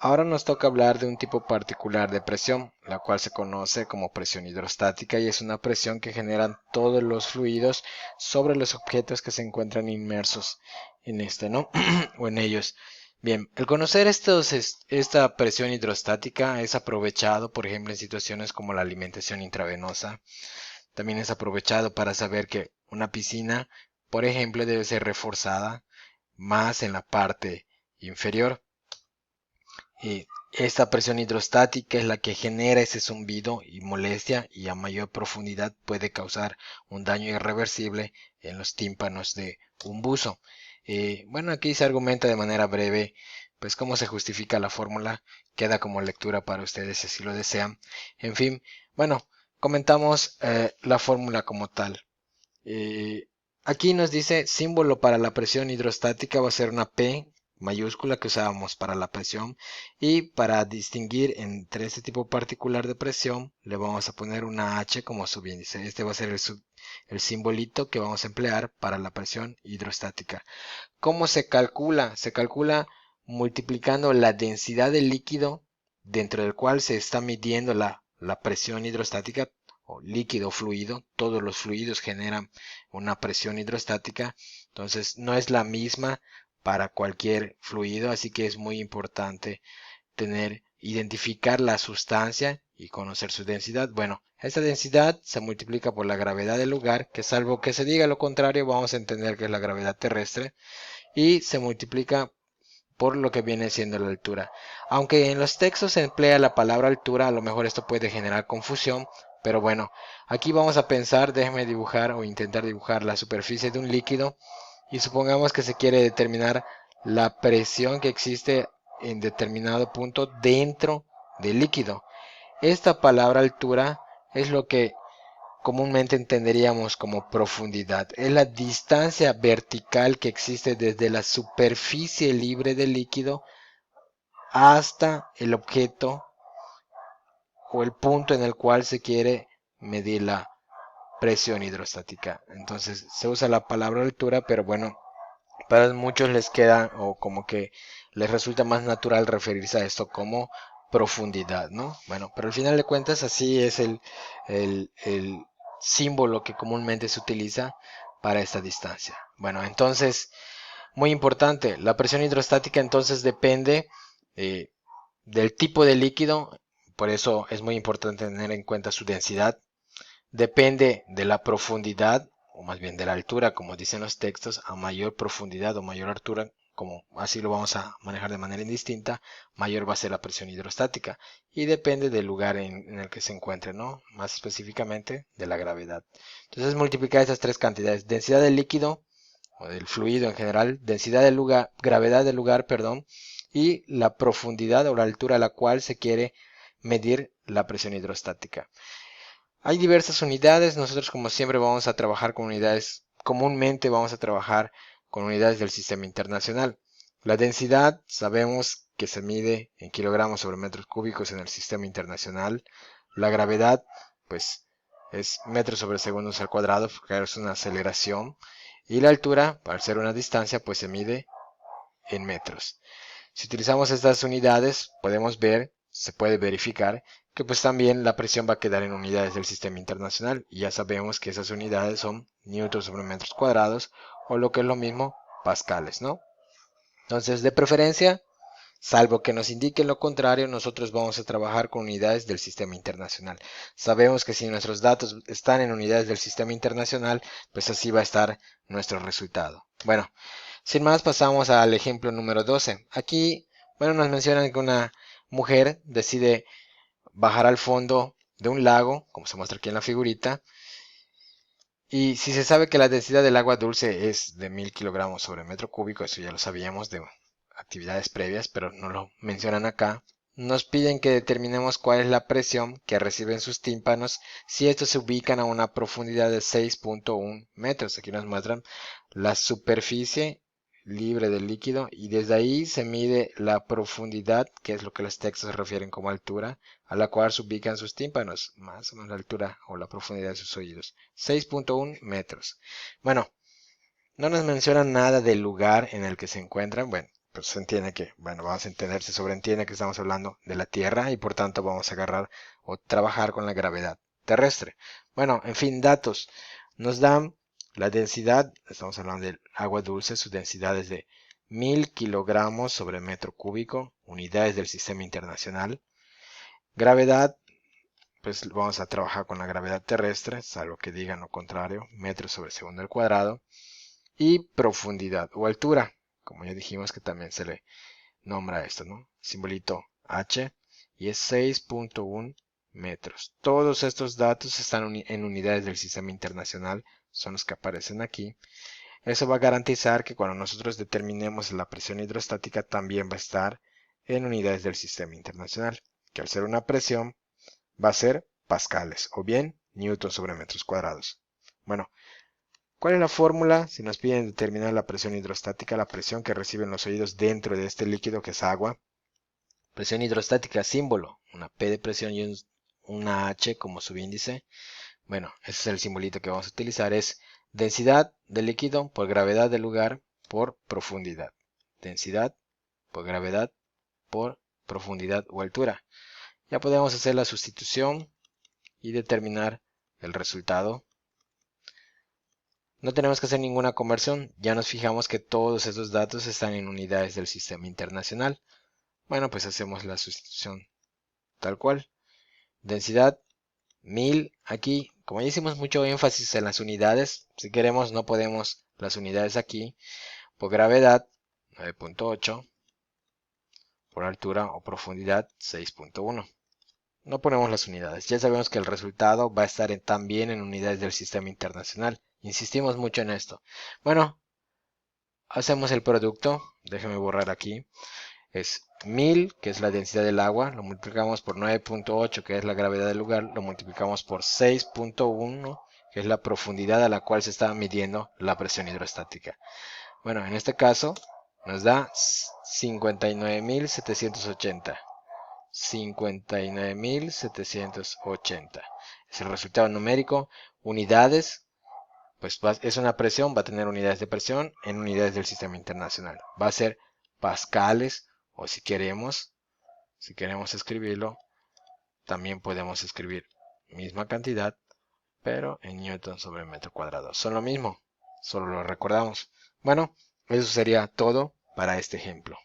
Ahora nos toca hablar de un tipo particular de presión, la cual se conoce como presión hidrostática y es una presión que generan todos los fluidos sobre los objetos que se encuentran inmersos en este, ¿no? o en ellos. Bien, el conocer esta presión hidrostática es aprovechado, por ejemplo, en situaciones como la alimentación intravenosa. También es aprovechado para saber que una piscina, por ejemplo, debe ser reforzada más en la parte inferior. Y esta presión hidrostática es la que genera ese zumbido y molestia y a mayor profundidad puede causar un daño irreversible en los tímpanos de un buzo. Bueno, aquí se argumenta de manera breve, pues cómo se justifica la fórmula, queda como lectura para ustedes si así lo desean. En fin, bueno, comentamos la fórmula como tal. Eh, Aquí nos dice símbolo para la presión hidrostática va a ser una P mayúscula que usábamos para la presión y para distinguir entre este tipo particular de presión le vamos a poner una H como subíndice. Este va a ser el simbolito que vamos a emplear para la presión hidrostática. ¿Cómo se calcula? Se calcula multiplicando la densidad del líquido dentro del cual se está midiendo la presión hidrostática o líquido fluido. Todos los fluidos generan una presión hidrostática. Entonces no es la misma para cualquier fluido, así que es muy importante identificar la sustancia y conocer su densidad. Bueno, esta densidad se multiplica por la gravedad del lugar, que salvo que se diga lo contrario, vamos a entender que es la gravedad terrestre y se multiplica por lo que viene siendo la altura. Aunque en los textos se emplea la palabra altura, a lo mejor esto puede generar confusión, pero bueno, aquí vamos a pensar, déjeme dibujar o intentar dibujar la superficie de un líquido y supongamos que se quiere determinar la presión que existe en determinado punto dentro del líquido. Esta palabra altura es lo que comúnmente entenderíamos como profundidad. Es la distancia vertical que existe desde la superficie libre del líquido hasta el objeto o el punto en el cual se quiere medir la presión hidrostática. Entonces se usa la palabra altura, pero bueno, para muchos les queda o como que les resulta más natural referirse a esto como profundidad, ¿no? Bueno, pero al final de cuentas así es el símbolo que comúnmente se utiliza para esta distancia. Bueno, entonces, muy importante, la presión hidrostática entonces depende eh, del tipo de líquido, por eso es muy importante tener en cuenta su densidad, depende de la profundidad, o más bien de la altura, como dicen los textos, a mayor profundidad o mayor altura, como así lo vamos a manejar de manera indistinta, mayor va a ser la presión hidrostática. Y depende del lugar en el que se encuentre, ¿no? Más específicamente de la gravedad. Entonces multiplicar esas tres cantidades, densidad del líquido, o del fluido en general, densidad del lugar, gravedad del lugar, perdón, y la profundidad o la altura a la cual se quiere medir la presión hidrostática. Hay diversas unidades, nosotros como siempre vamos a trabajar con unidades, comúnmente vamos a trabajar con unidades del sistema internacional. La densidad sabemos que se mide en kilogramos sobre metros cúbicos en el sistema internacional. La gravedad, pues es metros sobre segundos al cuadrado, porque es una aceleración. Y la altura, al ser una distancia, pues se mide en metros. Si utilizamos estas unidades, podemos ver, se puede verificar que pues también la presión va a quedar en unidades del sistema internacional. Y ya sabemos que esas unidades son newtons sobre metros cuadrados o lo que es lo mismo, pascales, ¿no? Entonces, de preferencia, salvo que nos indiquen lo contrario, nosotros vamos a trabajar con unidades del sistema internacional. Sabemos que si nuestros datos están en unidades del sistema internacional, pues así va a estar nuestro resultado. Bueno, sin más, pasamos al ejemplo número 12. Aquí, bueno, nos mencionan que una mujer decide bajar al fondo de un lago, como se muestra aquí en la figurita, y si se sabe que la densidad del agua dulce es de 1000 kilogramos sobre metro cúbico, eso ya lo sabíamos de actividades previas, pero no lo mencionan acá. Nos piden que determinemos cuál es la presión que reciben sus tímpanos si estos se ubican a una profundidad de 6.1 metros. Aquí nos muestran la superficie libre del líquido y desde ahí se mide la profundidad, que es lo que los textos se refieren como altura, a la cual se ubican sus tímpanos, más o menos la altura o la profundidad de sus oídos. 6.1 metros. Bueno, no nos mencionan nada del lugar en el que se encuentran. Bueno, pues se entiende que, bueno, vamos a entender, se sobreentiende que estamos hablando de la Tierra y por tanto vamos a agarrar o trabajar con la gravedad terrestre. Bueno, en fin, datos. Nos dan la densidad, estamos hablando del agua dulce, su densidad es de 1000 kilogramos sobre metro cúbico, unidades del sistema internacional. Gravedad, pues vamos a trabajar con la gravedad terrestre, salvo que digan lo contrario, metros sobre segundo al cuadrado. Y profundidad o altura, como ya dijimos que también se le nombra esto, ¿no? Simbolito H y es 6.1 metros. Todos estos datos están en unidades del sistema internacional, son los que aparecen aquí. Eso va a garantizar que cuando nosotros determinemos la presión hidrostática también va a estar en unidades del sistema internacional, que al ser una presión va a ser pascales o bien newton sobre metros cuadrados. Bueno, ¿cuál es la fórmula? Si nos piden determinar la presión hidrostática, la presión que reciben los oídos dentro de este líquido que es agua. Presión hidrostática, símbolo, una P de presión y una H como subíndice. Bueno, ese es el simbolito que vamos a utilizar, es densidad del líquido por gravedad del lugar por profundidad. Densidad por gravedad por profundidad o altura. Ya podemos hacer la sustitución y determinar el resultado. No tenemos que hacer ninguna conversión, ya nos fijamos que todos esos datos están en unidades del sistema internacional. Bueno, pues hacemos la sustitución tal cual. Densidad 1000, aquí, como ya hicimos mucho énfasis en las unidades, si queremos no podemos las unidades aquí, por gravedad 9.8, por altura o profundidad 6.1. No ponemos las unidades, ya sabemos que el resultado va a estar también en unidades del sistema internacional. Insistimos mucho en esto. Bueno, hacemos el producto, déjeme borrar aquí, es 1000, que es la densidad del agua, lo multiplicamos por 9.8, que es la gravedad del lugar, lo multiplicamos por 6.1, que es la profundidad a la cual se está midiendo la presión hidrostática. Bueno, en este caso nos da 59.780. 59.780 es el resultado numérico. Unidades, pues es una presión, va a tener unidades de presión en unidades del sistema internacional. Va a ser pascales, o si queremos escribirlo, también podemos escribir misma cantidad, pero en newton sobre metro cuadrado. Son lo mismo, solo lo recordamos. Bueno, eso sería todo para este ejemplo.